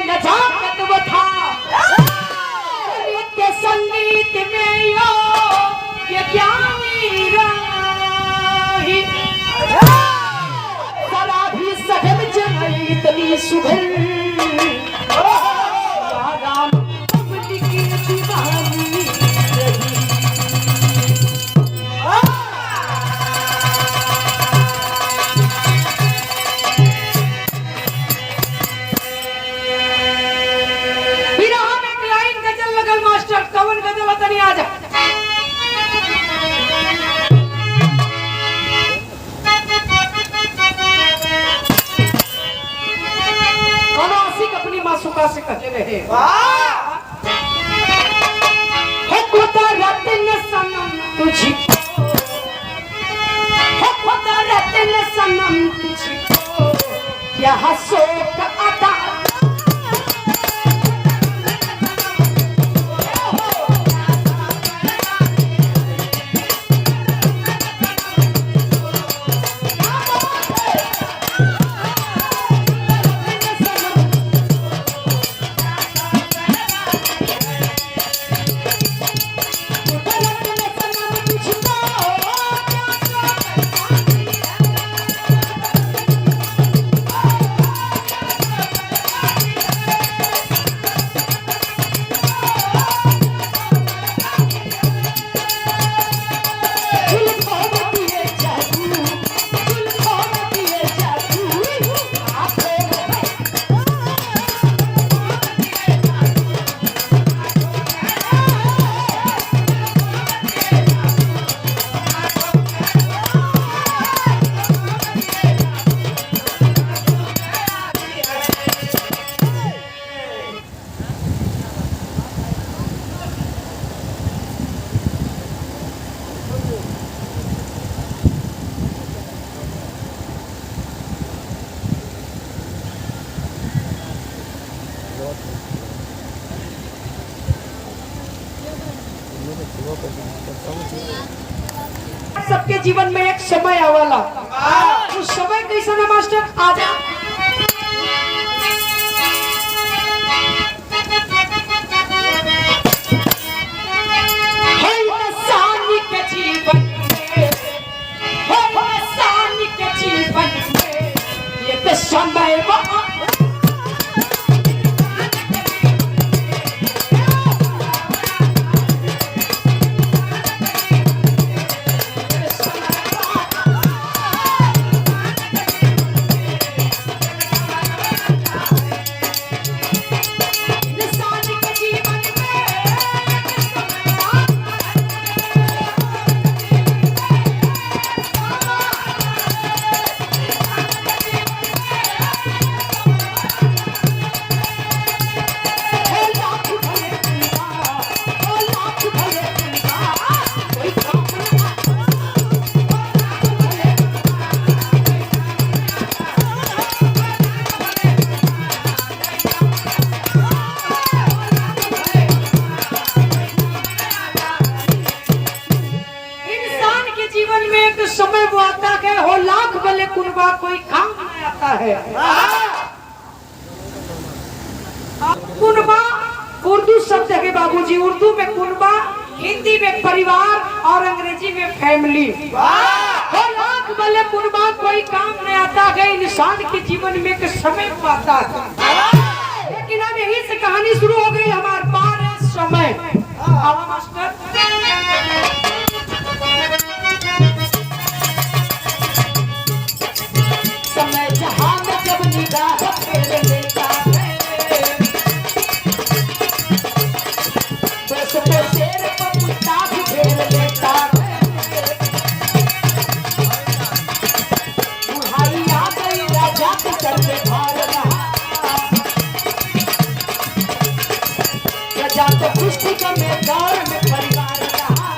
नजाकत वो था नित्य संगीत में यो ये ज्ञानी राही सदा भी सघन जगई इतनी सुघर राम भक्ति की दीवानी कवन गजल तनी आ जा आशिक अपनी मासूका से कहते रहे है खुदा रत्न सनम तुझको है खुदा रत्न सनम तुझको क्या शोक अदा सबके जीवन में एक समय आवाला उस समय कैसा ना मास्टर आजा के जीवन में ये तो समय कुनबा कोई काम नहीं आता है। कुनबा उर्दू शब्द है बाबूजी, उर्दू में कुनबा, हिंदी में परिवार और अंग्रेजी में फैमिली। लाख भले कुनबा कोई काम नहीं आता है, इंसान के जीवन में एक समय आता है। लेकिन अब यही से कहानी शुरू हो गई हमारे पार समय। मास्टर समय जहां में जब निगाह फेर लेता है, बस तो शेर को कुत्ता भी घेर लेता है। बुढ़ाई आ गई राजा के सर पे भार रहा, प्रजा तो कुश्ती का मैदान में परिवार रहा।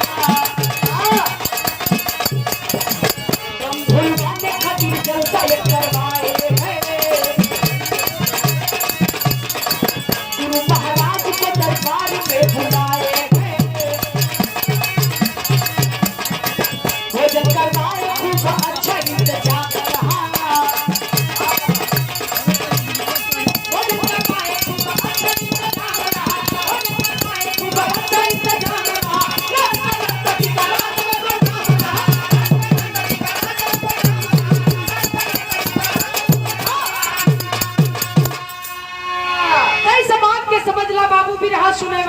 तुम भूलवाने खातिर जलसा ये करवाए हैं, गुरु महाराज के दरबार में बुलाए हैं।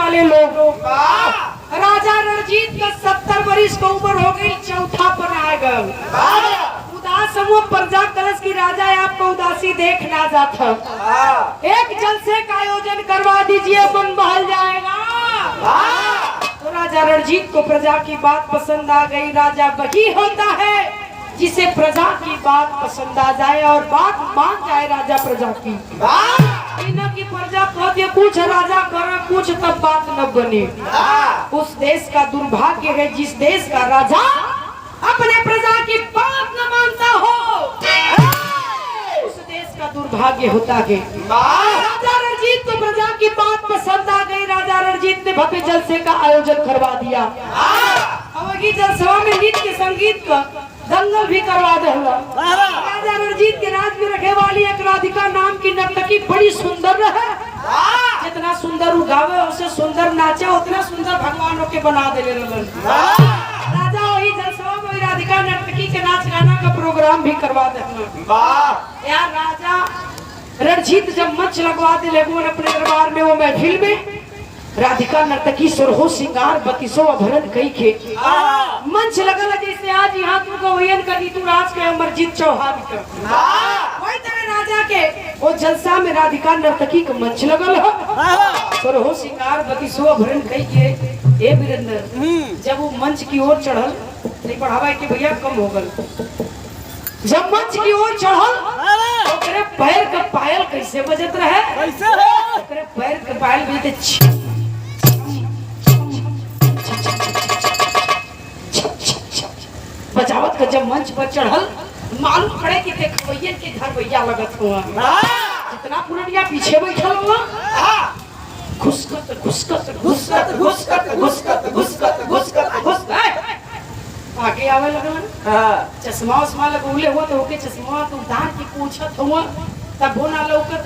वाले लोग। राजा रणजीत का 70 वर्ष का उम्र हो गई, चौथा पर आ गए। उदास समूह प्रजा कलश की राजा आपको उदासी देख ना जाता, एक जलसे का आयोजन करवा दीजिए, मन बहल जाएगा। तो राजा रणजीत को प्रजा की बात पसंद आ गई। राजा वही होता है जिसे प्रजा की बात पसंद आ जाए और बात मान जाए राजा प्रजा की। इन्हों की प्रजा कहती है कुछ राजा करे कुछ तब बात न बने। उस देश का दुर्भाग्य है जिस देश का राजा अपने प्रजा की बात न मानता हो, उस देश का दुर्भाग्य होता है। राजा रणजीत को प्रजा की बात पसंद आ गई। राजा रणजीत ने भव्य जलसे का आयोजन करवा दिया। अवगी जलसभा में नृत्य संगीत का दंगल भी करवा दे। राजा रणजीत के राज में रखे वाली एक राधिका नाम की नर्तकी बड़ी सुंदर है। जितना सुंदर वो गावे उसे सुंदर नाचे, उतना सुंदर भगवानों के बना दे। राजा वही जलसभा में राधिका नर्तकी के नाच गाना का प्रोग्राम भी करवा दे। यार राजा रणजीत जब मंच लगवा दे अपने दरबार में, वो महफिल में राधिका नर्तकी सुरहो सिंगार बतीसो अभरण कई के मंच लगल जैसे आज यहाँ तुमको वयन का नीतू राज के अमरजीत चौहान का वही तरह राजा के वो जलसा में राधिका नर्तकी का मंच लगल है। सुरहो सिंगार बतीसो अभरण कई के ए वीरेंद्र जब वो मंच की ओर चढ़ल नहीं बढ़ावा के भैया कम हो गल। जब मंच की ओर चढ़ल ओकरे पैर का पायल कैसे बजत रहे, ओकरे पैर का पायल बजते बजावत का। जब मंच पर चढ़ल मालूम पड़े कि देखवैयन के घर भैया लगत हुआ, जितना पुरनिया पीछे बैठल हुआ घुसकत घुसकत घुसकत घुसकत घुसकत घुसकत घुसकत घुसकत आगे आवे लगल। चश्मा उस्मा लगौले हुआ तो ओके चश्मा तो उतार के पूछत हुआ, तब वो ना लौकत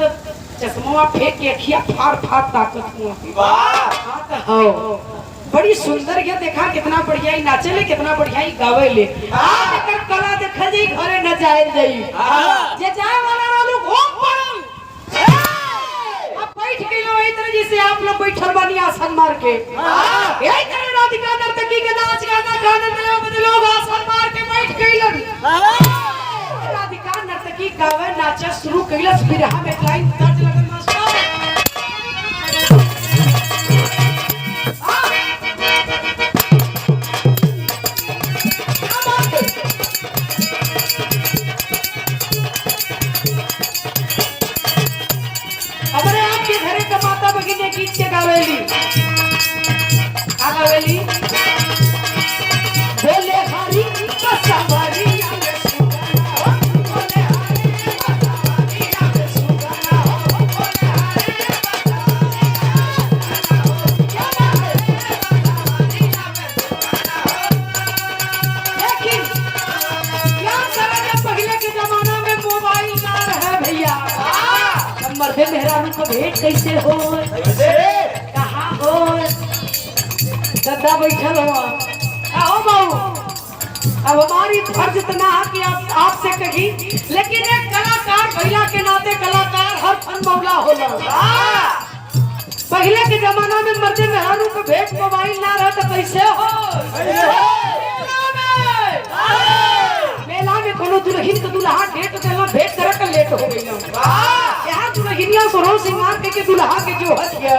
चश्मा फेंक के अखिया फाड़ फाड़ ताकत हुआ। बड़ी सुंदर ये देखा, कितना बढ़िया ही नाचे ले, कितना बढ़िया ही गावे ले। कला देखा जाई घरे न जाए जाई, जे जाए वाला रहलो घूम पड़ल। अब बैठ के लो इधर जैसे आप लोग बैठल बानी आसन मार के, यही तरह राधिका नर्तकी के नाच गाना गाने में बदे लोग आसन मार के बैठ गइलन। राधिका नर्तकी गावे नाचे शुरू कइलस। बिरहा में लाइन दर्ज लगल मास्टर। गीत के गावेली गावेली बोले हरी बसवरी आले सुगना, बोले हरी बसवरी आले सुगना, बोले हरी बसवरी आले सुगना। लेकिन क्या करेंगे, पहले के जमाना में मोबाइल ना रहे भैया, मर्दे मेहरारू को भेंट कैसे हो, कहाँ हो, दद्दा बैठल हो। आओ बाबू, अब हमारी फर्ज इतना है कि आपसे कही, लेकिन एक कलाकार भैया के नाते कलाकार हर फन मौला होला। पहले के जमाना में मर्दे मेहरारू को भेंट मोबाइल ना रहा तो कैसे हो। मेला में कोनो दुल्हन के दुल्हा डेट देला, भेंट करे के लेट हो गई। यहाँ दुल्हनिया सुरहो सिंगार के दुल्हा के जो हट गया,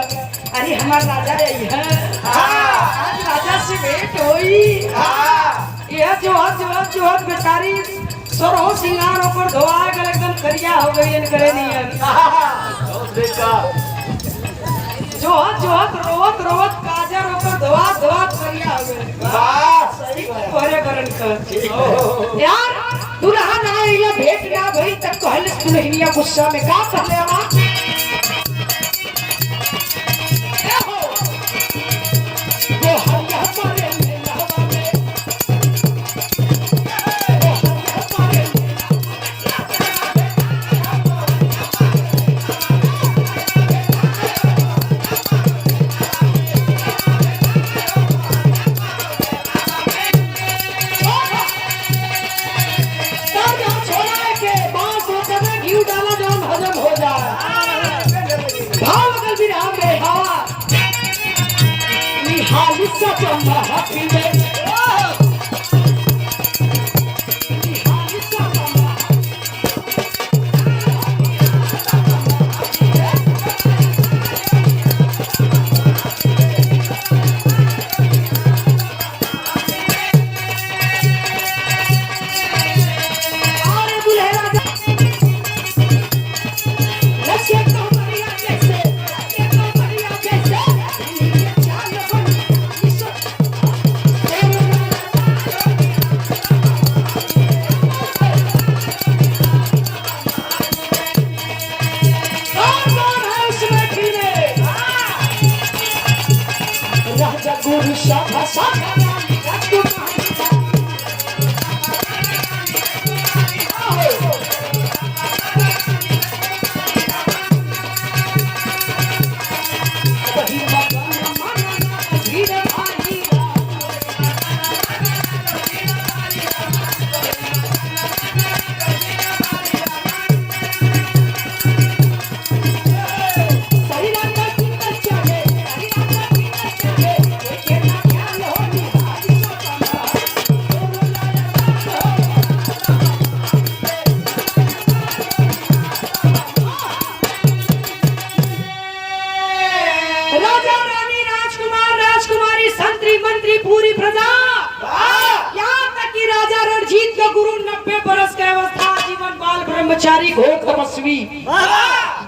अरे हमार राजा आई है, आज राजा से भेंट होई। यह जो हट बेचारी सुरहो सिंगार ऊपर धोआ गल एकदम करिया हो गई, इन करे नहीं जो हट रोवत रोवत काजर ऊपर धोआ धोआ करिया हो गई। सही तोरे करन कर यार दुल्हा ना आइला भेंट ना भई तक कहल दुल्हनिया गुस्सा में का कहले बा, ए हो वो हरिया मारे लहवा में, डाला जो हजम हो जाए। ब्रह्मचारी घोर तपस्वी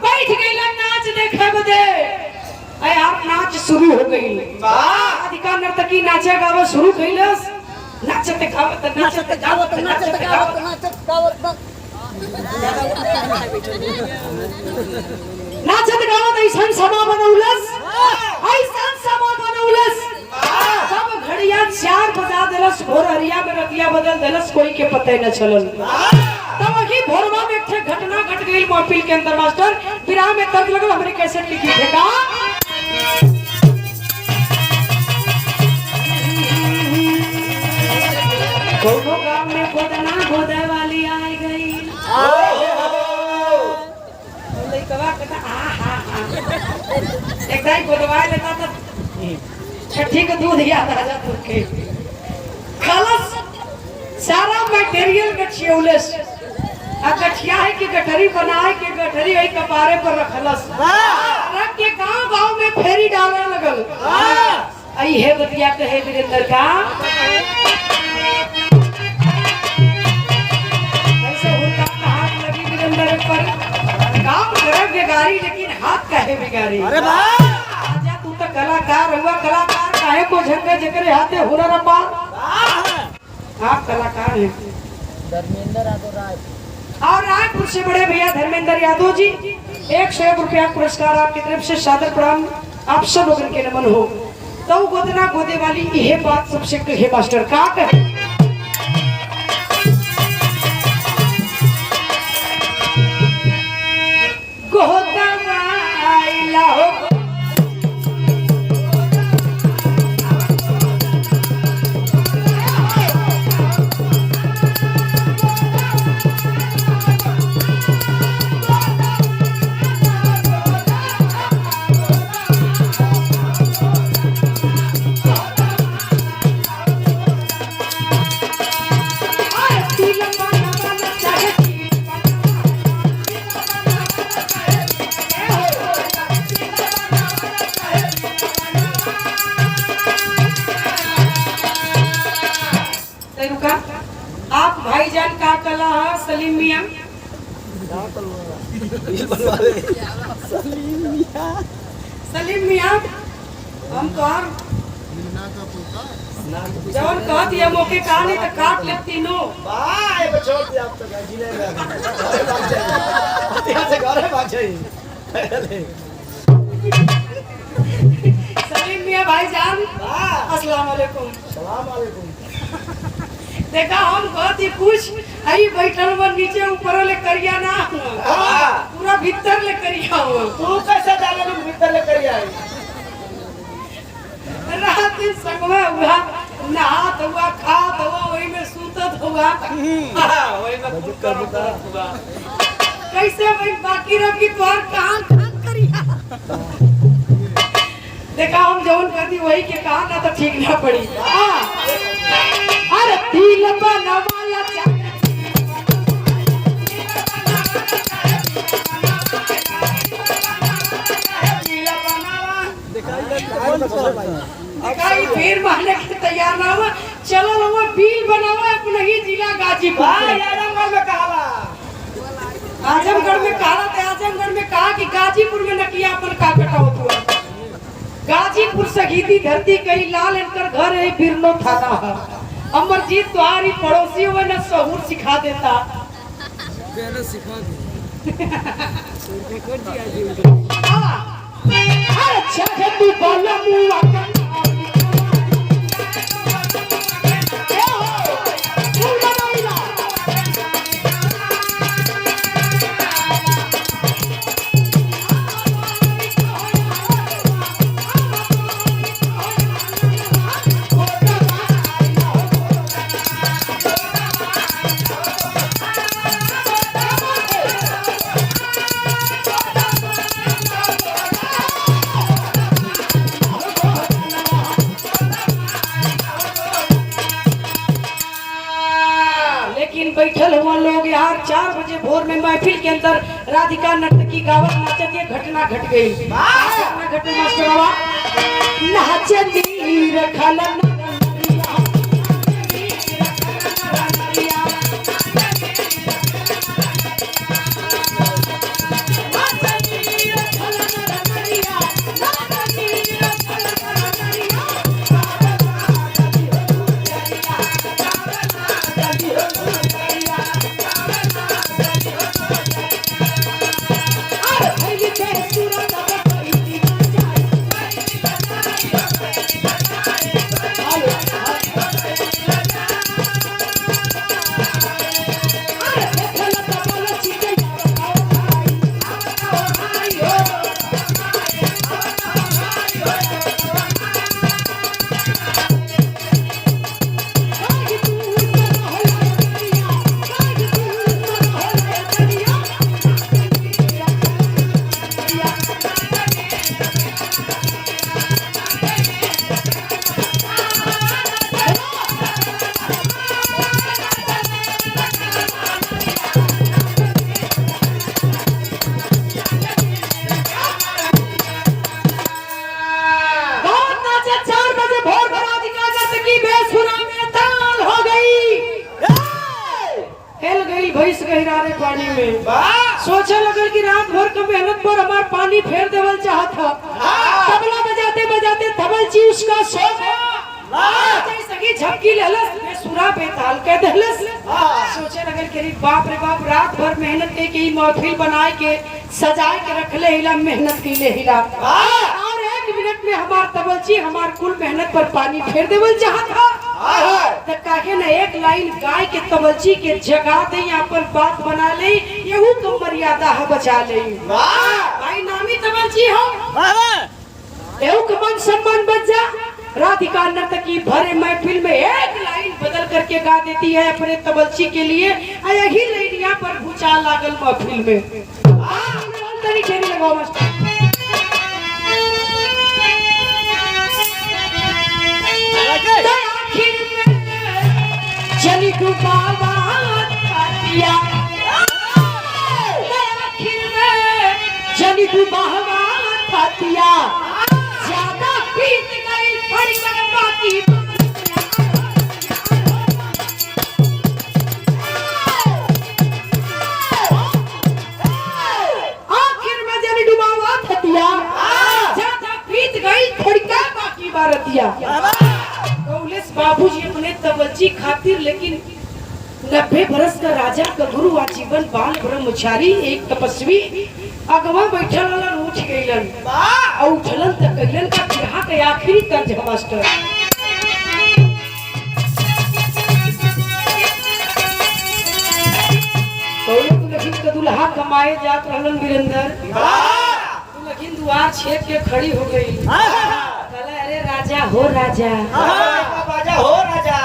बैठ गई नाच देखे बदे। यार नाच शुरू हो गई। अधिका नर्तकी नाचे गावे शुरू कइलस। नाचते गावत नाचते गावत नाचते गावत नाचते गावत ऐसन समा बनौलस। ऐसन समा बनौलस सब घड़िया 4 बजा देलस। भोर हरिया में रतिया बदल देलस। कोई के पते न चलल। तब वही भोरवा में एक घटना घट गई महफिल के अंदर। मास्टर विराह में तर्क लगल। हमरे कैसेट लिखी थे का कोनो गांव में गोदना गोदे वाली आई गई। लइकवा कहता एक दाई गोदवा लेता तो छठी के दूध याद आ जात के। खलस सारा मटेरियल गठियौलस। गठिया है कि गठरी बनाए के गठरी है कपारे पर रखलस। रख के गांव-गांव में फेरी डाले लगल। आई है बतिया कहे वीरेंद्र का ऐसे हुरका हाथ लगी वीरेंद्र पर। काम करे बिगारी लेकिन हाथ काहे बिगारी। अरे भाई आजा तू तो कलाकार हुआ। कलाकार काहे को झंगे जकरे हाथे हुनर अपार। आप कलाकार हैं। धर्मेंद्र यादव राय और रायपुर से बड़े भैया धर्मेंद्र यादव जी 101 रुपया पुरस्कार आपकी तरफ से सादर प्रणाम। आप सब लोगों के नमन हो। तो गोदना गोदे वाली यह बात सबसे कहे मास्टर का कहे। गोदना आइला हो आप भाईजान का कला है सलीम मियां। सलीम मियां हम तोर जवन कह दिया मौके का नहीं तो काट लेती नो। भाई छोड़ दे आप तो जिले में यहां से घर है भाग जाइए। सलीम मियां भाईजान अस्सलाम वालेकुम। सलाम वालेकुम। देखा हम कहती कुछ आई बैठल वर नीचे ऊपर ले करिया ना पूरा भीतर ले करिया हो। तू कैसे डाले भीतर ले करिया है। रात दिन संगवा हुआ नहात हुआ खात हुआ वही में सूतत हुआ वही में कुछ करत हुआ। कैसे वही बाकी रखी तोर काम करिया। देखा हम जौन कर दी वही के कहा ना तो ठीक ना पड़ी। हाँ। अरे दिल बनवाला दिखाई फिर माने के तैयार ना हुआ। चलो वो बिल बनावा अपने ही जिला गाजीपुर। आजमगढ़ में कहा आजमगढ़ में कहा था। आजमगढ़ में कहा कि गाजीपुर में नकिया अपन का कटाओ हुआ। गाजीपुर शहीदी धरती कहीं लाल इनकर घर है बिरनो थाना है। अमरजीत तुम्हारी पड़ोसियों में न सहूर सिखा देता। सिखा दे। अच्छा है तू बोला मुआ बैठल हुआ लोग यार 4 बजे भोर में महफिल के अंदर राधिका नर्तकी गावत नाचत ये घटना घट गई। घटना घटे मास्टरवा नाचत नीर खलन पानी में सोचा लगल कि रात भर का मेहनत पर हमार पानी फेर देवल चाहत था। तबला बजाते बजाते धवल जी उसका शौक सगी झपकी लेलस बेसुरा बेताल कह देलस। सोचे लगल कि बाप रे बाप रात भर मेहनत के महफिल बनाए के सजाए के रखले हिला मेहनत के ले हिला और 1 मिनट में हमार तबल जी हमार कुल मेहनत पर पानी फेर देवल चाहत था। काहे न एक लाइन गाय के तवज्जी के जगा दे यहाँ पर बात बना ले यहू तो मर्यादा है बचा ले। भाई नामी तवज्जी हो यहू का मान सम्मान बच जा। राधिका नर्तकी भरे महफिल में एक लाइन बदल करके गा देती है अपने तवज्जी के लिए। यही लाइन यहाँ पर भूचाल लागल महफिल में। तरीके नहीं लगाओ मास्टर चली डुबावा खातिया आखिर में चली डुबावा खातिया ज्यादा पीत गई बड़ी बाकी आखिर में चली डुबावा खातिया ज्यादा पीत गई थोड़ी का बाकी बारतिया। बाबूजी अपने तवज्जी खातिर लेकिन 90 बरस का राजा का गुरु आजीवन बाल ब्रह्मचारी एक तपस्वी अगवा बैठल उठ गईलन और उठलन तक कइलन का बिरहा के आखिरी तर्ज मास्टर। तो लेकिन का दुल्हा कमाए जात रहलन वीरेंद्र तो लेकिन दुआर छेद के खड़ी हो गई। अरे राजा हो राजा हो राजा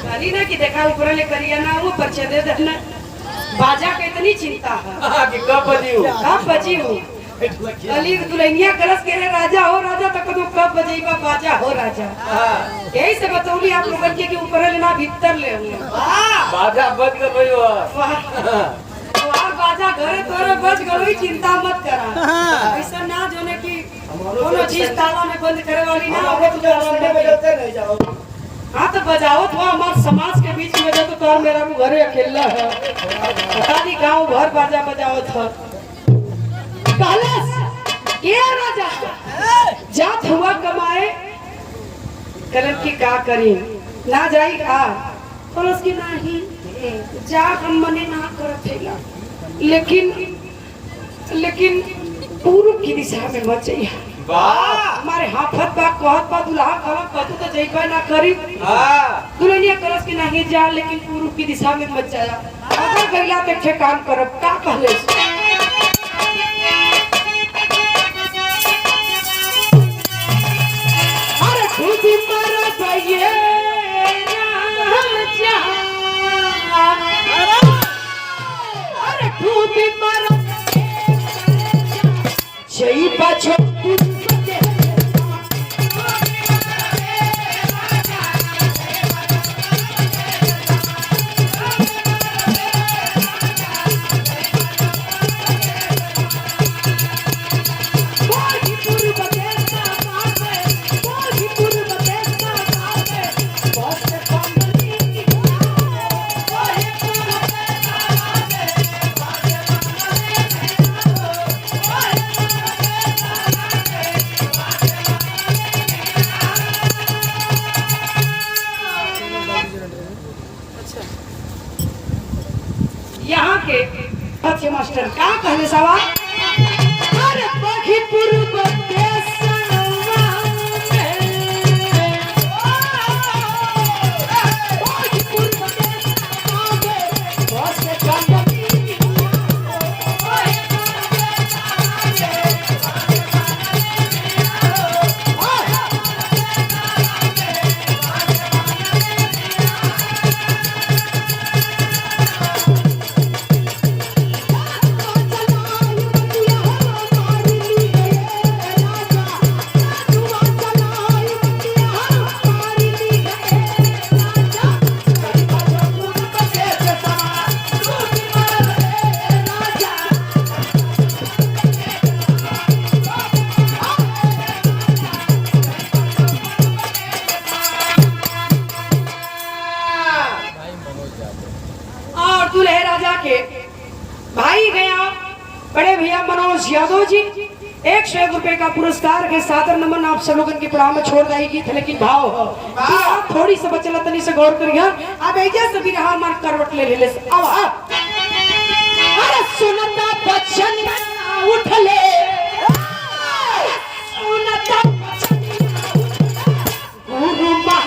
करी ना कि देखा ऊपर ले करिया ना वो परिचय दे देना बाजा के इतनी चिंता है कि कब बजी हो कब बजी हो अली दुल्हनिया कलश के राजा हो राजा तक तो कब बजेगा बाजा हो राजा। यही से बतौली आप लोगन के कि ऊपर लेना भीतर ले बाजा बज गए भाई और बाजा घरे तोरे बज गई चिंता मत करा। ऐसा ना जोने की कोनो चीज ताला में बंद करे वाली ना हो तो सामने बजाते नहीं जाओ। हाँ तो बजाओ तो हमारे समाज के बीच में तो तोर मेरा भी घरे अकेला है पता नहीं गाँव भर बाजा बजाओ था ये राजा जात हुआ कमाए कलम की का करी ना जाई का कलश की नहीं जा हम मने ना करथेला लेकिन पूर्व की दिशा में मत जाइए। वाह हमारे हाफत बा कहत बा दुल्हा कलम कतु तो जइबा ना करी दुल्हनिया कलश की नहीं जा लेकिन पूर्व की दिशा में मत जाया। अगर गैया तो ठे काम करब का कहले अरे खुद मर गए राजा अरे खुद मर जई पाछो यहाँ के अच्छे मास्टर का कहले सवाल अरे बखी पूर्व देशवा बखी पूर्व देशवा बस कंबनी भाई गया बड़े भैया मनोज यादव जी 101 रुपए का पुरस्कार के सादर नमन आप सब लोगन के प्रणाम में छोड़ देगी थे लेकिन भाव हो आप थोड़ी से बचला तनी से गौर करिए अब एजा से भी रहा मार करवट ले अब अरे सुनता बचन उठले सुनता गुरु मा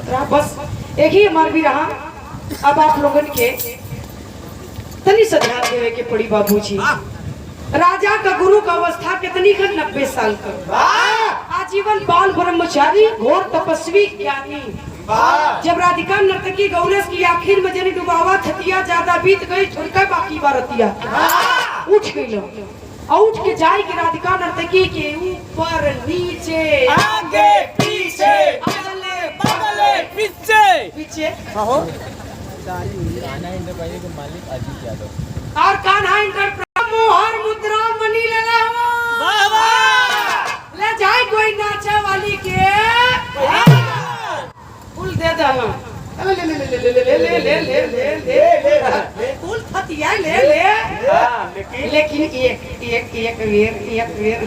खतरा। बस एक ही हमार भी रहा, अब आप लोगन के तनी से ध्यान देवे के पड़ी बाबूजी। राजा का गुरु का अवस्था कितनी है? 90 साल का। आजीवन बाल ब्रह्मचारी, घोर तपस्वी ज्ञानी। जब राधिका नर्तकी गौरस की आखिर में जनी डुबावा थतिया ज्यादा बीत गई, छोड़कर बाकी बारतिया उठ गई लो और उठ के जाए कि राधिका नर्तकी के ऊपर नीचे आगे पीछे अगले बगले पीछे पीछे हो गाना इंद्र भाई के मालिक अजीत यादव और कान्हा इंटरप्राइज मोहर मुद्रा मनी लेला वाह वाह ले जाए कोई नाचा वाली के फूल दे दे ले ले ले ले ले ले ले ले ले ले ले फूल थतिया ले ले। हां लेकिन एक वेर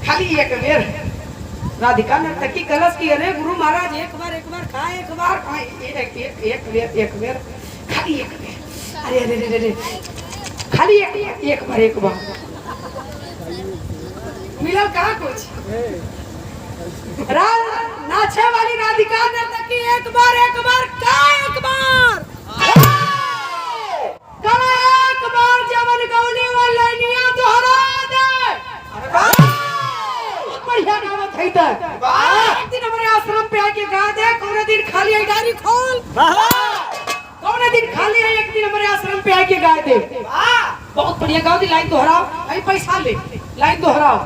खाली एक वेर राधिका नर्तकी कलश की, अरे गुरु महाराज एक बार खाए एक वेर खाली एक वेर, अरे अरे अरे अरे खाली एक बार मिला कहा कुछ नाचे वाली राधिका नर्तकी एक बार एक बार जवन गौली वाला निया दोहरा दे। बढ़िया गावत है त एक दिन हमारे आश्रम पे आके गा दे, कौन दिन खाली है डायरी खोल, कौन दिन खाली है एक दिन हमारे आश्रम पे आके गा दे। बहुत बढ़िया गाओ दी, लाइन दोहराओ, आई पैसा ले, लाइन दोहराओ,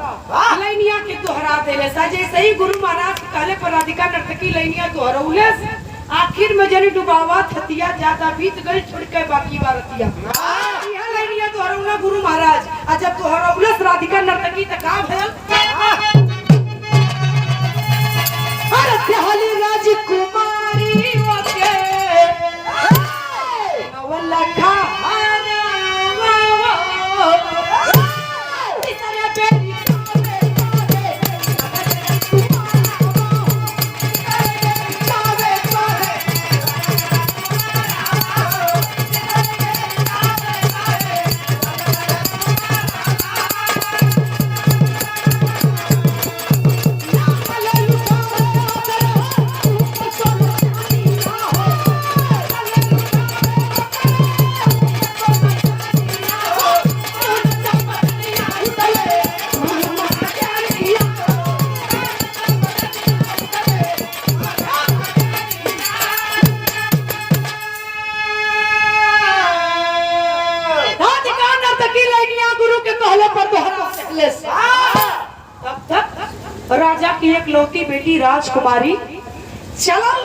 लाइनिया के दोहरा दे ले। जैसे ही गुरु महाराज कहले पर राधिका नर्तकी लाइनिया दोहरौले, आखिर में जनी डुबावा थतिया ज्यादा बीत गई, छोड़ के बाकी बारतिया यह लाइनिया दोहरौला गुरु महाराज। आ जब दोहरौले राधिका नर्तकी त का भेल, अरे तेहली राजकुमारी ओके नवलखा राजा की एक लौती बेटी राजकुमारी चलल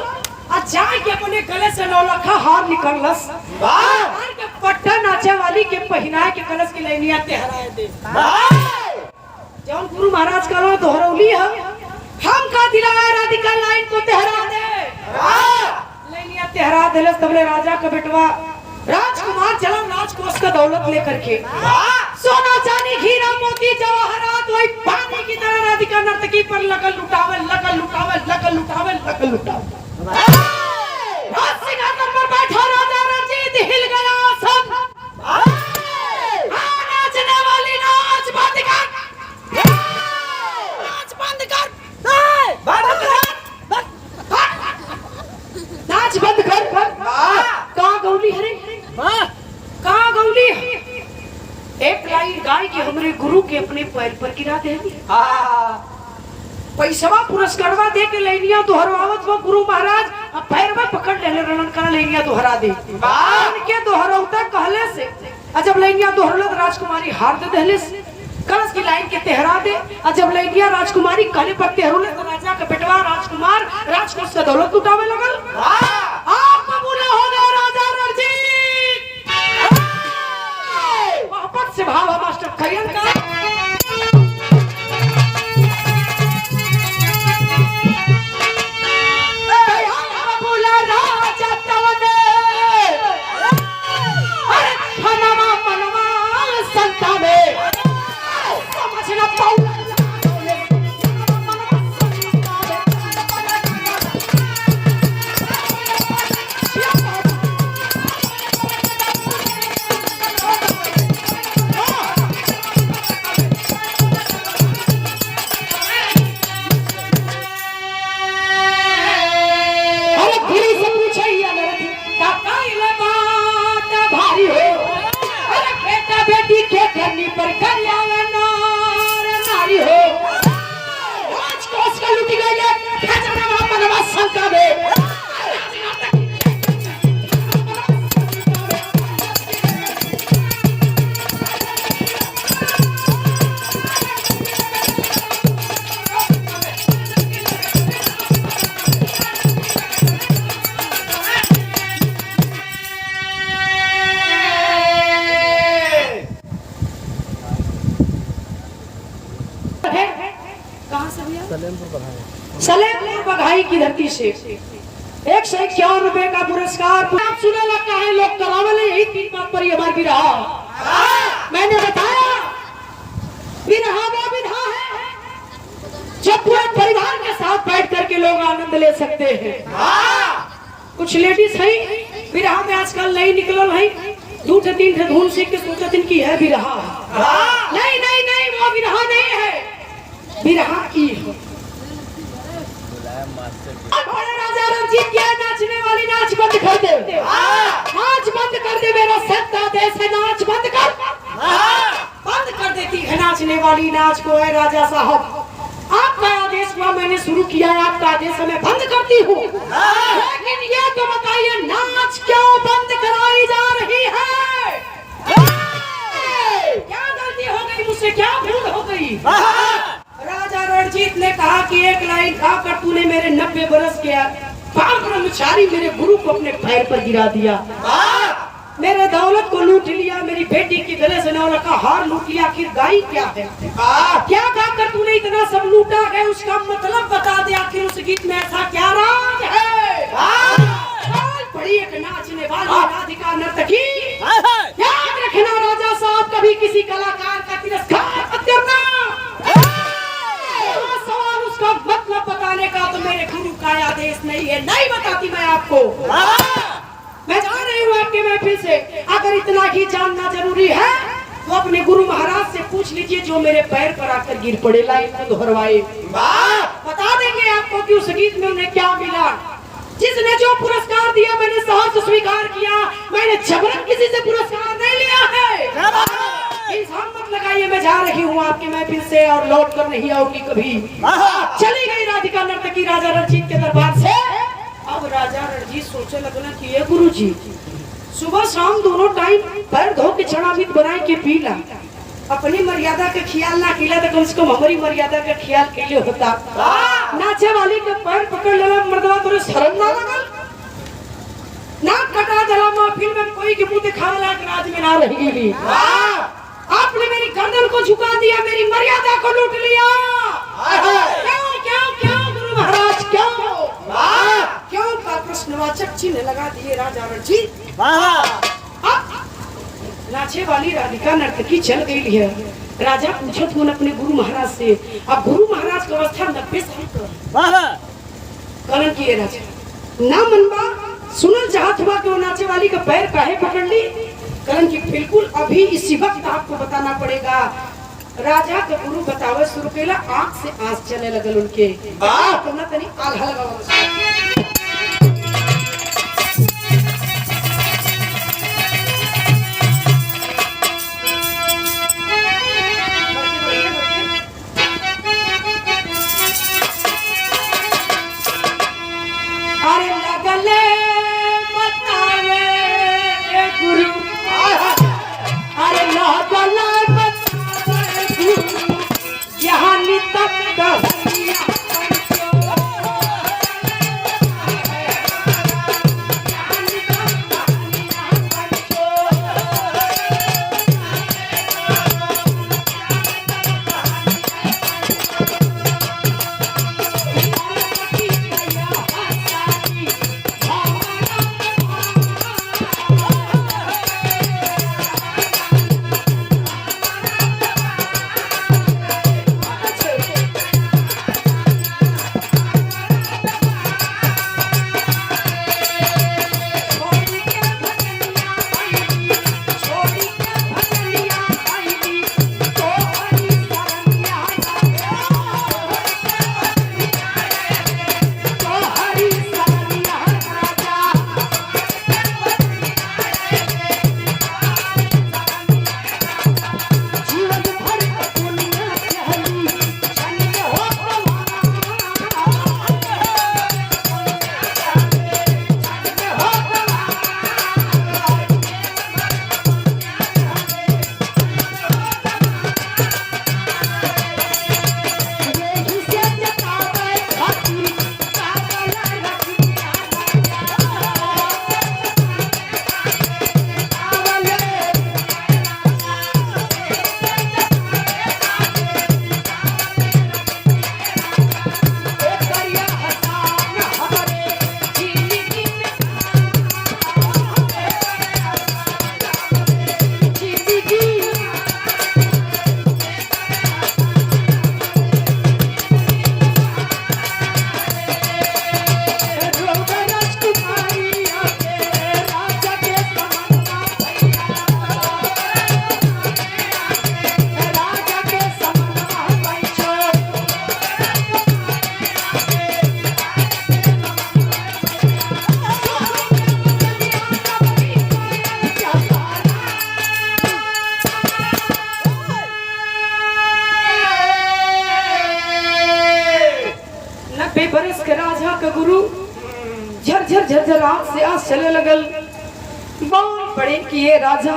आ जाए के अपने गले से नौलखा हार निकलस, हार के पट्टा नाचे वाली के पहनाए के कलश की लाइनिया तेहराए दे। जौन गुरु महाराज का लो दोहरौली हम का दिलाया राधिका लाइन को तेहरा दे, लाइनिया तेहरा देले। तबले राजा का बेटवा राजकुमार चलम राजकोष का दौलत लेकर के, सोना चांदी हीरा मोती जवाहरात वही पानी की तरह राधिका नर्तकी पर लगल लुटावल सिंहासन पर बैठा राजा रंजीत हिल गया सब। नाचने वाली नाच बंद कर, नाच बंद कर, नाच बंद कर। कहाँ गौली हरे कहाँ गौली? एक लाइन गाय के हमरे गुरु के अपने पैर पर गिरा दे, पैसवा पुरस्कारवा दे के लाइनिया दोहरावत वो गुरु महाराज पैर में पकड़ ले रणन कर लाइनिया दोहरा दे। उनके दोहरावता कहले से जब लाइनिया दोहरल राजकुमारी हार दे देले, कलश की लाइन के तेहरा दे। जब लाइनिया राजकुमारी कहले पर तेहरुले तो राजा का बेटवा राजकुमार राजकोष से दौलत लुटावे लगल। आप कबूल हो गए राजा रणजीत, मोहब्बत से भाव मास्टर खरियन का करनी पर कर आवे नार नारी हो आज कोस का लुटी गई है खजाना मनवा शंका में सलेमपुर बघाई की धरती से 151 रुपए का पुरस्कार आप सुने लगता है लोग करावल यही 3 बात पर हमारी विरहा मैंने बताया विरहा वो विधा है जब पूरे परिवार के साथ बैठ करके लोग आनंद ले सकते हैं कुछ लेडीज है विरहा में आजकल नहीं निकल है 2-3 धुन सीख के सोचत इनकी है विरहा नहीं नहीं नहीं वो विरहा नहीं है विरहा की राजा रंजीत क्या नाचने वाली नाच बंद कर दे नाच बंद कर दे मेरा सत्ता देश है नाच बंद कर देती है नाचने वाली नाच को है राजा साहब आपका आदेश हुआ मैंने शुरू किया है आपका आदेश मैं बंद करती हूँ लेकिन ये तो बताइए नाच क्यों बंद कराई जा रही है क्या गलती हो गई मुझसे क्या भूल हो गई राजा रणजीत ने कहा कि एक लाइन खाकर तूने मेरे 90 बरस के ब्रह्मचारी मेरे गुरु को अपने पैर पर गिरा दिया मेरे दौलत को लूट लिया मेरी बेटी के गले से नौला का हार लूट लिया आखिर गाई क्या है क्या खाकर तूने इतना सब लूटा है उसका मतलब बता दे आखिर उस गीत में ऐसा क्या राज है बड़ी एक नाचने वाली राधिका नर्तकी याद रखना राजा साहब कभी किसी कलाकार का तिरस्कार मत करना सवाल उसका मतलब बताने का तो मेरे गुरु का आदेश नहीं है नहीं बताती मैं आपको मैं जा रही हूँ आपके महफिल से अगर इतना ही जानना जरूरी है तो अपने गुरु महाराज से पूछ लीजिए जो मेरे पैर पर आकर गिर पड़े लाइन को दोहरवाए बता देंगे आपको कि उस गीत में उन्हें क्या मिला जिसने जो पुरस्कार दिया मैंने सहर्ष स्वीकार किया मैंने जबरन किसी से पुरस्कार नहीं लिया है इंसान मत लगाइए मैं जा रही हूँ आपके महफिल से और लौट कर नहीं आऊंगी कभी चली गई राधिका नर्तकी राजा रणजीत के दरबार से अब राजा रणजीत सोचने लगना कि ये गुरुजी सुबह शाम दोनों टाइम पैर धो के चढ़ामित बनाए के पी ला अपनी मर्यादा का ख्याल ना किया तो कम से कम हमारी मर्यादा का ख्याल के लिए होता नाचे वाली के पैर पकड़ लेना मर्दवा तोरे शर्म ना लगल नाक कटा जला महफिल में कोई के मुंह दिखावे लायक राज में ना रही आपने मेरी गर्दन को झुका दिया मेरी मर्यादा को लूट लिया क्यों क्यों क्यों गुरु महाराज क्यों का प्रश्नवाचक चिन्ह लगा दिए राजा रणजीत नाचे वाली राधिका नर्तकी चल गई है राजा पूछो तुम अपने गुरु महाराज से अब गुरु महाराज की अवस्था 90 साल कलन किए राजा ना मनवा सुनल चाहत हुआ कि वो नाचे वाली का पैर काहे पकड़ ली करण की बिल्कुल अभी इसी वक्त आपको बताना पड़ेगा राजा का गुरु बतावे शुरू केला आंख से आंस चले लगल उनके तुमने तनी आल्हा लगाओ प्रयास चले लगल। बहुत बड़े किए राजा,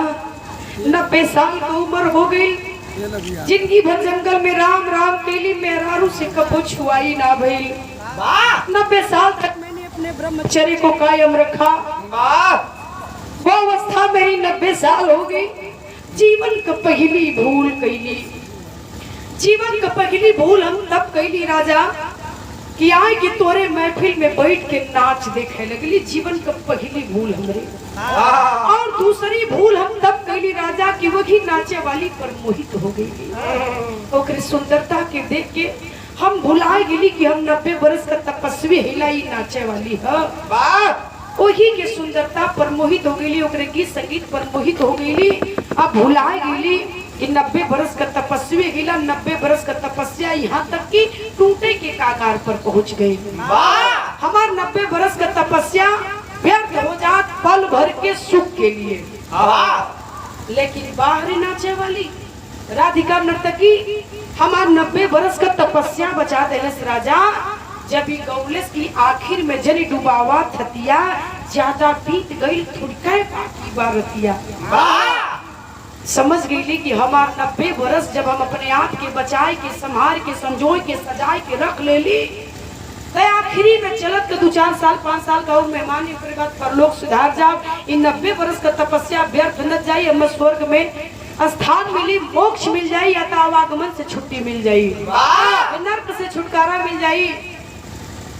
90 साल की उम्र हो गई। जिंदगी भर जंगल में राम राम केली, मेहरारू से कबो छुआई ना भइल। 90 साल तक मैंने अपने ब्रह्मचर्य को कायम रखा। वो अवस्था मेरी 90 साल हो गई। जीवन का पहली भूल कैली, जीवन का पहली भूल हम तब कैली राजा कि आए कि तोरे महफिल में बैठ के नाच देखे लगली। जीवन का पहली भूल हमरे। और दूसरी भूल हम तब कैली राजा कि वही नाचे वाली पर मोहित हो गई। ओकरे सुंदरता के देख के हम भुला गेली कि हम 90 बरस का तपस्वी हिलाई नाचे वाली है। वही के सुंदरता पर मोहित हो गई, ओकरे गीत संगीत पर मोहित हो गई। अब भुला गेली कि 90 बरस का तपस्वी हिला, 90 बरस का तपस्या यहाँ तक कि टूटे के कागार पर पहुँच गई। हमार 90 बरस का तपस्या व्यर्थ हो जात पल भर के सुख के लिए। लेकिन बाहरी नाचे वाली राधिका नर्तकी हमार 90 बरस का तपस्या बचा देलस राजा। जब गौलेस की आखिर में जनी डुबावा थतिया, ज्यादा बीत गई थुड़का बाकी बारतिया। समझ गई कि हमार 90 बरस जब हम अपने आप के बचाए के संभाल के संजोए के सजाए के रख ले ली, तो आखिरी में चलत के 2-4 साल 5 साल का और मेहमान ओकरे बाद परलोक सुधार जाओ। इन 90 बरस का तपस्या व्यर्थ न जाई। हम स्वर्ग में स्थान मिली, मोक्ष मिल जाई, या तो आवागमन से छुट्टी मिल जाई, नर्क से छुटकारा मिल जाई।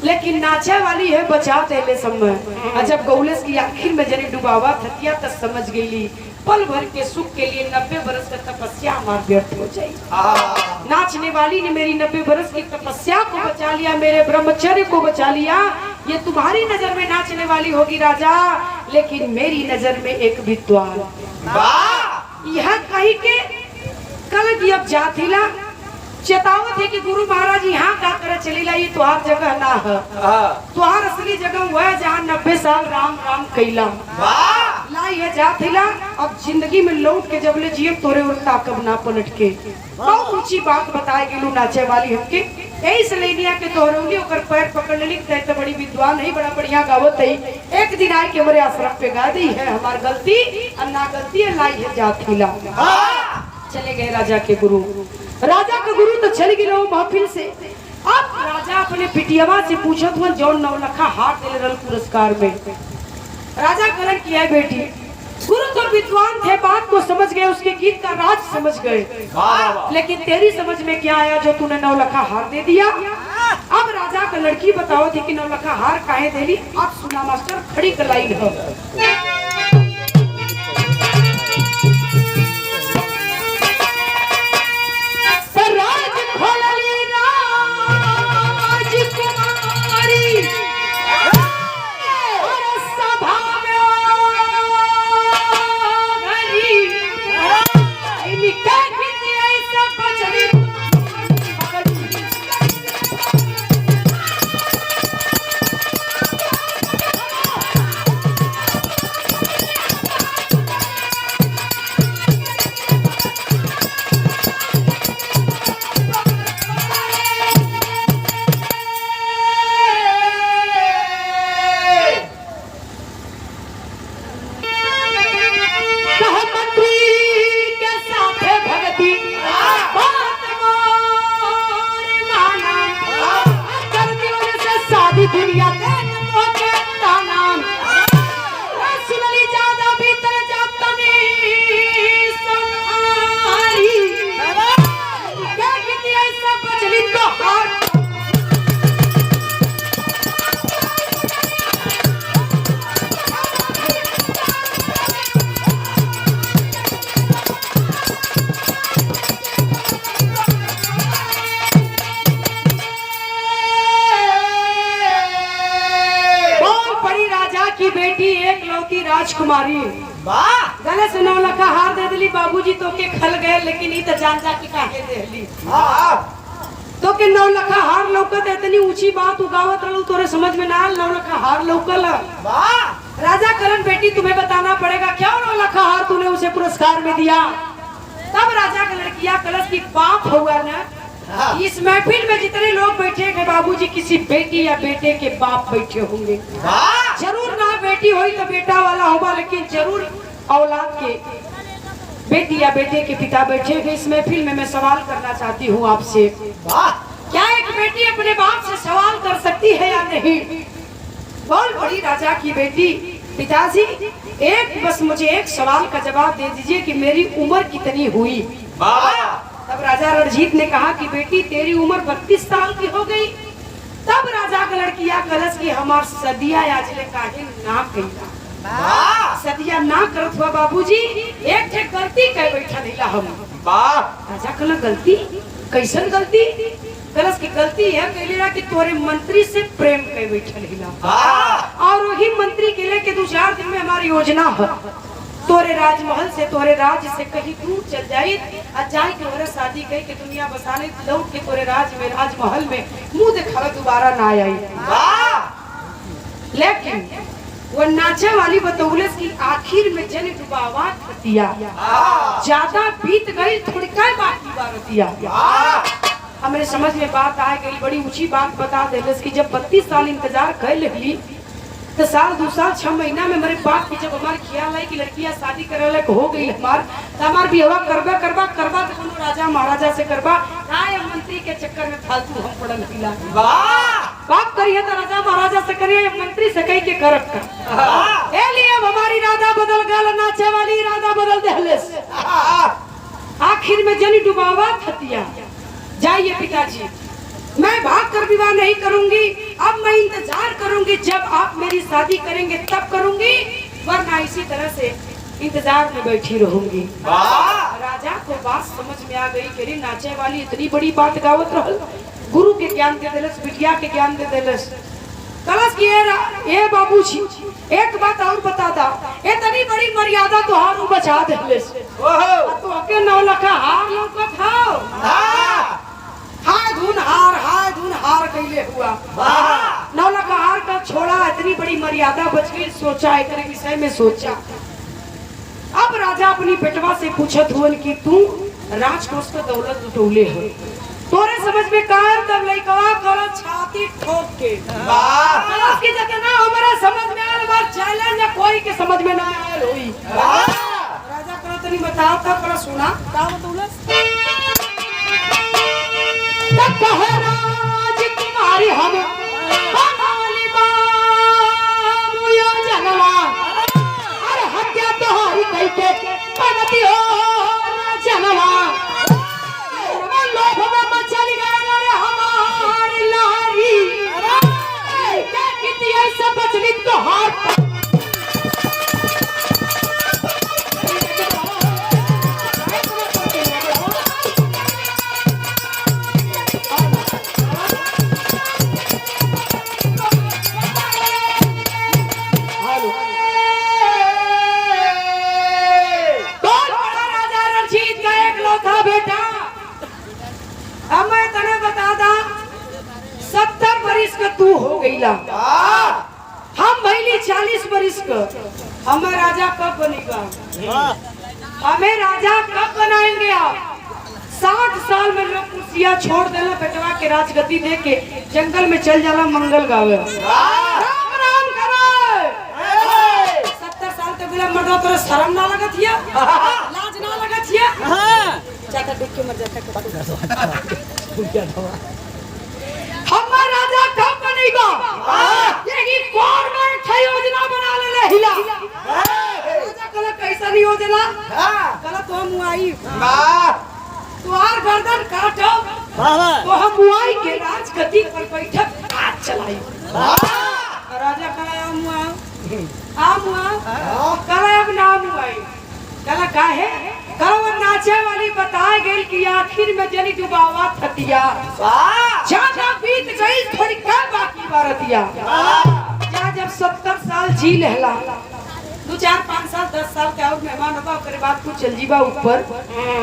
लेकिन नाचे वाली है बचा देले समय। जब गौलेस की आखिर में जने डुबावा थतिया तब समझ गई पल भर के सुख के लिए 90 बरस का तपस्या हमार व्यर्थ हो जाए। नाचने वाली ने मेरी 90 बरस की तपस्या को बचा लिया, मेरे ब्रह्मचर्य को बचा लिया। ये तुम्हारी नजर में नाचने वाली होगी राजा, लेकिन मेरी नजर में एक विद्वान। यह कही के कल की अब जातिला चेतावत है कि गुरु महाराज यहाँ का करे चलीला, ये तुहार जगह ना है। तुहार असली जगह वह है जहाँ 90 साल राम राम कैला लाई है जातिला। अब जिंदगी में लौट के जब ले जिये तोरे और ताकब ना पलट के। बहुत ऊंची बात बताए गेलू नाचे वाली हमके। यही से लेनिया के तोहरौली ओकर पैर पकड़ लेली तो बड़ी विद्वान है, बड़ा बढ़िया गावत है। एक दिन आए के हमारे आश्रम पे गा दी है, हमार गलती और ना गलती है लाई है जातिला। चले गए राजा के गुरु। राजा का गुरु तो चल गए महफिल से। अब राजा अपने पिटियावा से पूछत हुआ जौन 9 लाख हार दिले रल पुरस्कार में। राजा करण किया है बेटी, गुरु तो विद्वान थे, बात को समझ गए, उसके गीत का राज समझ गए। लेकिन तेरी समझ में क्या आया जो तूने 9 लाख हार दे दिया? अब राजा का लड़की बताओ थी कि 9 लाख हार काहे देली? अब सुना मास्टर, खड़ी कलाई है। की बेटी एक लौकी राजकुमारी गले से 9 लाख हार दे दिली। बाबूजी तो के खल गए, लेकिन ई त जान जा के काहे देली। तो के 9 लाख हार लौकत इतनी ऊंची बात उगावत रहलू, तोरे समझ में ना आल 9 लाख हार लौकल। राजा करण बेटी तुम्हें बताना पड़ेगा क्यों 9 लाख हार तूने उसे पुरस्कार में दिया? तब राजा का लड़किया कलश की बाप हुआ ना, इस महफिल में जितने लोग बैठे हैं बाबूजी किसी बेटी या बेटे के बाप बैठे होंगे, जरूर ना बेटे बेटी हुई तो बेटा वाला होगा, लेकिन जरूर औलाद के बेटी या बेटे के पिता बैठे हुए इस महफिल में मैं सवाल करना चाहती हूँ आपसे, क्या एक बेटी अपने बाप से सवाल कर सकती है या नहीं? बोल बड़ी राजा की बेटी, पिताजी एक बस मुझे एक सवाल का जवाब दे दीजिए कि मेरी उम्र कितनी हुई? तब राजा रणजीत ने कहा कि बेटी तेरी उम्र 32 साल की हो गई। तब राजा का लड़किया कलश की हमार सदिया याजले काहे ना कहिला, सदिया ना करत हुआ बाबूजी, एक ठे गलती कह बैठा नीला हम। राजा कहला गलती कैसन गलती? कलश की गलती है कहलेला कि तोरे मंत्री से प्रेम कह बैठा नीला, और वही मंत्री के लिए कि 2-4 दिन में हमारी योजना है, तोरे राजमहल से तोरे राज्य से कहीं दूर चल जाए और जाए के तोरे शादी कह के दुनिया बसाने, लौट के तोरे राजमहल में मुंह दिखावा दोबारा ना आई। लेकिन वो नाचे वाली बतौलस की आखिर में जन डुबावा खतिया, ज्यादा बीत गई थोड़ी काय बात की बारतिया। हमारे समझ में बात आ गई, बड़ी ऊंची बात बता देलस कि जब 32 साल इंतजार कर लेली तो साल 2 साल 6 महीना में मेरे बाप की जब हमारे ख्याल है कि लड़कियां शादी करे लायक हो गई हमार, तो हमार बिहवा करबा तो कोनो राजा महाराजा से करबा, काय मंत्री के चक्कर में फालतू हम पड़ल हिला। बाप करिए तो राजा महाराजा से करिए, मंत्री से कह के करब कर। ए लिए हमारी इरादा बदल गल, नाचे वाली इरादा बदल देहलेस। आखिर में जनी डुबावा खतिया। जाइए पिताजी, मैं भाग कर विवाह नहीं करूंगी, अब मैं इंतजार करूंगी, जब आप मेरी शादी करेंगे तब करूंगी, वरना इसी तरह से इंतजार में बैठी रहूंगी। राजा को बात समझ में आ गई कि नाचे वाली इतनी बड़ी बात गावत रहल, गुरु के ज्ञान दे देलस, बिटिया के ज्ञान दे देलस। कलश की ए बाबूजी एक बात और बता दा, इतनी बड़ी मर्यादा तो हार बचा देलस, तो अके 9 लाख हार लौकत हाओ, हाय धुन हार कैले हुआ। 9 लाख हार का छोड़ा, इतनी बड़ी मर्यादा बच गई, सोचा एक विषय में सोचा। अब राजा अपनी बेटवा से पूछत हुआ कि तू राजकोष का दौलत लुटौले हो, तोरे समझ में कायर तब लइकवा कल छाती ठोक के की जितना हमारा समझ में आयल बात चैलेंज कोई के समझ में ना आयल होई। राजा कल तनी बताओ था, पर सुना का बतौलस राजकुमारी हम बंगाली बाबू यो जनवा, अरे हत्या तोहरी कई के बनती हो जनवा, लोभ में मचल गए रे हमारी लारी, क्या कितनी ऐसा बचली तोहार तू हो गईला, हम भइली 40 बरिस का, हमें राजा कब बनेगा? हमें राजा कब बनाएंगे आप? 60 साल में लोग कुर्सियां छोड़ देला, बेटवा के राजगद्दी दे के जंगल में चल जाला मंगल गावे, राम राम करे। 70 साल तक बोला मर्दा तोरे शर्म ना लगत हिया, लाज ना लगत हिया, चाचा देख के मर जाता। हमारा राजा कब बनेगा? यही गवर्नमेंट योजना बना ले हिला। राजा कल कैसा नहीं योजना? कल तो हम मुआई, तुहार गर्दन काटो, तो हम मुआई के राजगद्दी पर बैठक आज चलाई। राजा कल कल अब ना मुआई, कल काहे? कल नाचे वाली बताए गई कि आखिर में जनी डुबावा थतिया, ज्यादा बीत गई थोड़ी क्या बाकी बारतिया। क्या जब 70 साल जी लहला, 2, 4, 5 साल 10 साल के और मेहमान होगा, उसके बाद कुछ चल जीवा ऊपर,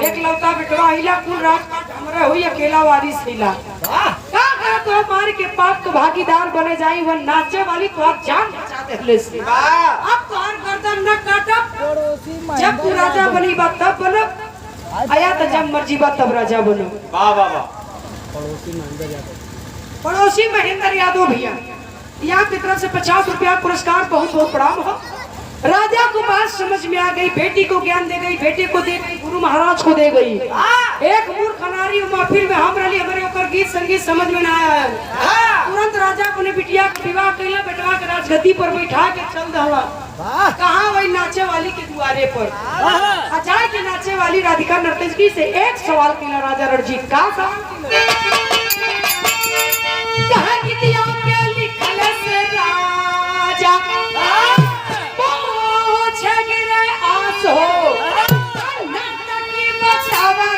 एक लौता बेटवा हिला, कुल रात हमरा हुई अकेला वारिस हिला, का करा तो हमारे के पाप के भागीदार बने जाई, वो नाचे वाली तो आप जान बचा देले से। अब तो हर गर्दन न काटब, जब तू राजा बनी बा तब बनब, आया तो जब मर्जी बा तब राजा बनो। वाह वाह वाह। पड़ोसी महेंद्र यादव भैया यहाँ की तरफ से 50 रुपया पुरस्कार बहुत बहुत प्रणाम हो। राजा को बात समझ में आ गई, बेटी को ज्ञान दे गई, बेटे को दे गई, गुरु महाराज को दे गई। एक मूर्ख नारी महफिल में हम रही, हमारे ऊपर गीत संगीत समझ में ना आया। तुरंत राजा को ने बिटिया के विवाह कैला, बेटवा के राजगद्दी पर बैठा के चल दहला। कहाँ वही नाचे वाली के दुआरे पर अचार के नाचे वाली राधिका नर्तकी से एक सवाल किया राजा रणजीत का सवाल कहा कि दिया के लिखल से राजा पूछे गिरे आसो नर्तकी बचावा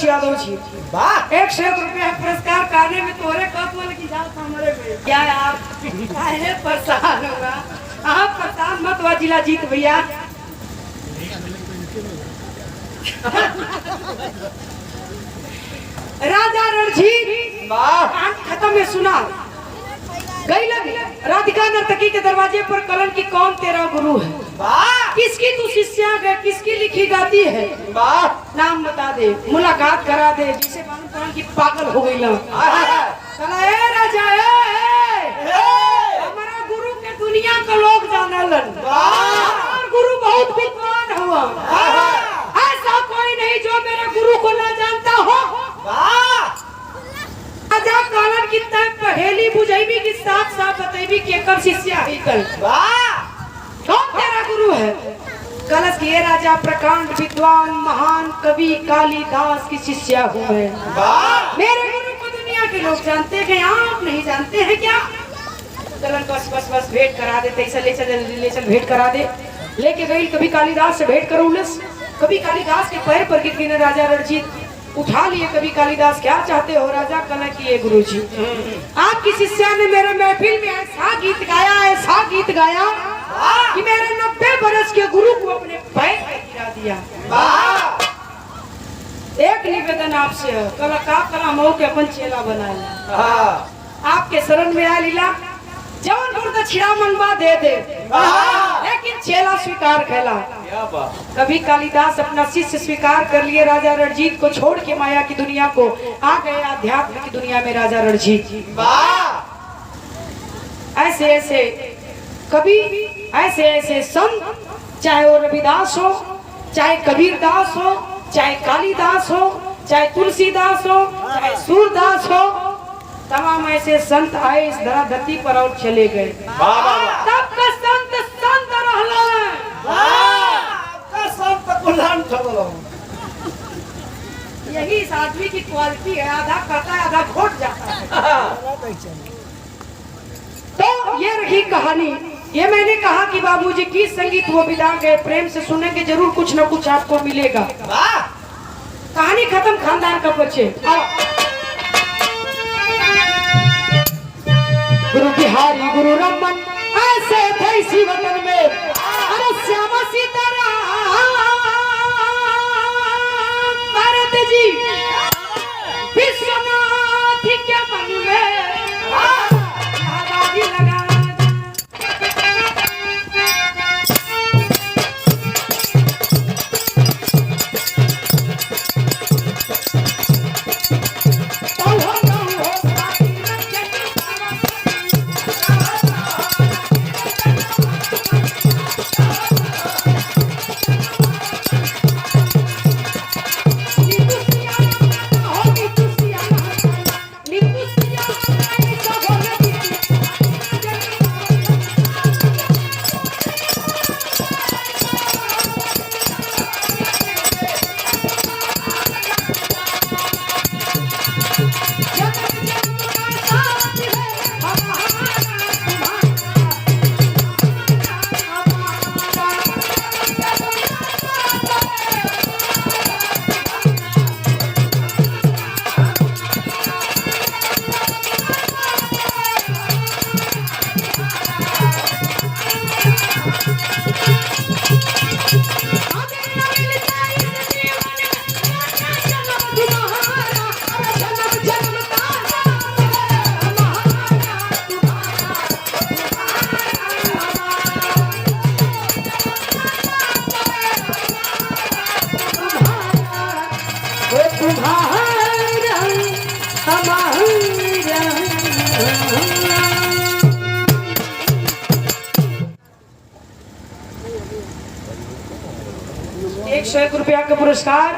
यादव जी 100 रुपया पुरस्कार करने में तोरे कब बोल की जाओ हमारे में क्या आप काहे परेशान होगा। आप परेशान मत हुआ, जिला जीत भैया। राजा रणजीत खत्म में सुना गई लगी राधिका नर्तकी के दरवाजे पर कलम की कौन तेरा गुरु है, किसकी तू शिष्या है, किसकी लिखी गाती है, नाम बता दे, मुलाकात करा दे, जिसे मालूम पड़ा कि पागल हो गई राजा हमारा गुरु के दुनिया का लोग जानलन, गुरु बहुत विद्वान हुआ, ऐसा कोई नहीं जो मेरे गुरु को ना जानता हो। राजा कालन की तय पहेली बुझैबी की साथ साथ बतैबी के कर शिष्या ही कर कौन तेरा गुरु है। कलश के राजा प्रकांड विद्वान महान कवि कालिदास की शिष्या हूँ मैं। मेरे गुरु को दुनिया के लोग जानते हैं, आप नहीं जानते हैं क्या। कलन बस बस बस भेंट करा दे, ऐसा ले चल भेंट करा दे। लेके गई कभी कालिदास से भेंट करो, कभी कालिदास के पैर पर गिर गिने राजा रणजीत उठा लिए। कभी कालिदास क्या चाहते हो राजा, कला किए गुरुजी आपकी शिष्या ने मेरे महफिल में ऐसा गीत गाया कि मेरे 90 बरस के गुरु को अपने पैर पे गिरा दिया। एक निवेदन आपसे है, कला मऊ के अपन चेला बनाए, आपके शरण में आ लीला जवन गुरु दक्षिणा मनवा दे दे, लेकिन चेला स्वीकार कैला। कभी कालिदास अपना शिष्य स्वीकार कर लिए, राजा रणजीत को छोड़ के माया की दुनिया को आ गए अध्यात्म की दुनिया में राजा रणजीत। ऐसे ऐसे कभी ऐसे ऐसे संत, चाहे वो रविदास हो, चाहे कबीरदास हो, चाहे कालिदास हो, चाहे तुलसीदास हो, चाहे सूरदास हो, तमाम ऐसे संत आए इस धरती पर और चले गए। तब का संत रहला यही इस आदमी की क्वालिटी है, आधा कहता है आधा घोट जाता है। तो ये रही कहानी। ये मैंने कहा कि बाबूजी की संगीत वो बिता गए, प्रेम से सुनेंगे जरूर कुछ न कुछ आपको मिलेगा। कहानी खत्म, खानदान का बच्चे। गुरु बिहारी गुरु रमन ऐसे थे इसी वतन में, अरे श्यामा सीताराम भारत जी विश्वनाथ के मन में लगा। 101 रुपया का पुरस्कार